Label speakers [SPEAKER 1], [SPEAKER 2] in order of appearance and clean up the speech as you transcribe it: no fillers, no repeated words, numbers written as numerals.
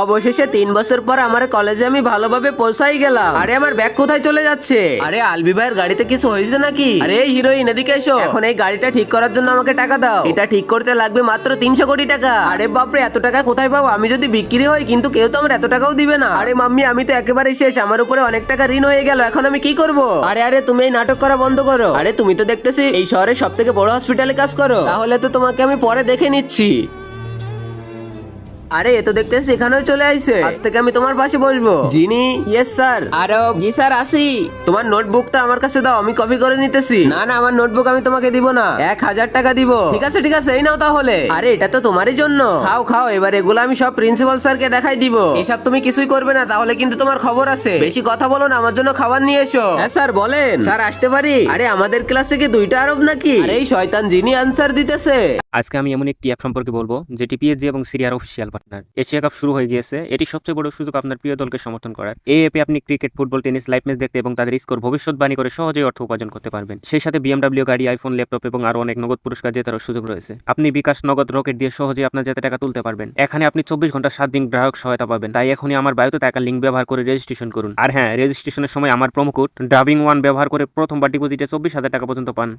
[SPEAKER 1] অবশেষে 3 বছর পর আমার কলেজে আমি ভালোভাবে পৌঁছাই গেলাম। আরে আমার ব্যাগ কোথায় চলে যাচ্ছে? আরে আলবি ভাইয়ের গাড়িতে কিছু হয়েছে নাকি? আরে হিরোইন এদিকে এসো। এখন এই গাড়িটা ঠিক করার জন্য আমাকে টাকা দাও। এটা ঠিক করতে লাগবে মাত্র 300 কোটি টাকা। আরে বাপরে, এত টাকা কোথায় পাবো? আমি যদি বিক্রি হই, কিন্তু কেউ তো আমার এত টাকাও দিবে না। আরে মাম্মি, আমি তো একেবারে শেষ। আমার উপরে অনেক টাকা ঋণ হয়ে গেল। এখন আমি কি করব? আরে আরে, তুমি এই নাটক করা বন্ধ করো। আরে তুমি তো দেখতেছি এই শহরের সবথেকে বড় হসপিটালে কাজ করো। তাহলে তো তোমাকে আমি পরে দেখে নিচ্ছি। আরে এ তো দেখতেছি এখানেও চলে আইছে। আজ থেকে আমি তোমার পাশে বসবো। জিনি। Yes sir. আরব। জি স্যার, আসি। তোমার নোটবুকটা আমার কাছে দাও, আমি কপি করে নিতেছি। না না, আমার নোটবুক আমি তোমাকে দিব না, 1000 টাকা দিব। ঠিক আছে ঠিক আছে, এই নাও তাহলে। আরে এটা তো তোমারই জন্য। খাও খাও, এবার এগুলো আমি সব প্রিন্সিপাল স্যারকে দেখাই দিব। এসব তুমি কিছুই করবে না, তাহলে কিন্তু তোমার খবর আছে। বেশি কথা বলো না, আমার জন্য খাবার নিয়ে এসো। হ্যাঁ স্যার বলেন। স্যার আসতে পারি? আরে আমাদের ক্লাসে কি 2টা আরব নাকি? আরে এই শয়তান জিনি আনসার দিতেছে।
[SPEAKER 2] আজকে আমি এমন একটি অ্যাপ সম্পর্কে বলবো যেটি পিএসজি এবং সিরিয়ার অফিসিয়াল পার্টনার। এশিয়া কাপ শুরু হয়ে গিয়েছে, এটি সবচেয়ে বড় সুযোগ আপনার প্রিয় দলকে সমর্থন করার। এই অ্যাপে আপনি cricket, football, tennis live match দেখতে এবং তাদের স্কোর ভবিষ্যৎবাণী করে সহজেই অর্থ উপার্জন করতে পারবেন। সেই সাথে বিএমডব্লিউ গাড়ি, আইফোন, ল্যাপটপ এবং আরো অনেক নগদ পুরস্কার জেতারও সুযোগ রয়েছে। আপনি বিকাশ নগদ রকেট দিয়ে সহজেই আপনার জেতা টাকা তুলতে পারবেন। এখানে আপনি 24 ঘন্টা 7 দিন গ্রাহক সহায়তা পাবেন। তাই এখনই আমার বায়োতে টাকা লিঙ্ক ব্যবহার করে রেজিস্ট্রেশন করুন। আর হ্যাঁ, রেজিস্ট্রেশনের সময় আমার প্রোমো কোড ডাবিং 1 ব্যবহার করে প্রথমবার ডিপোজিটে 24,000 টাকা পর্যন্ত পান।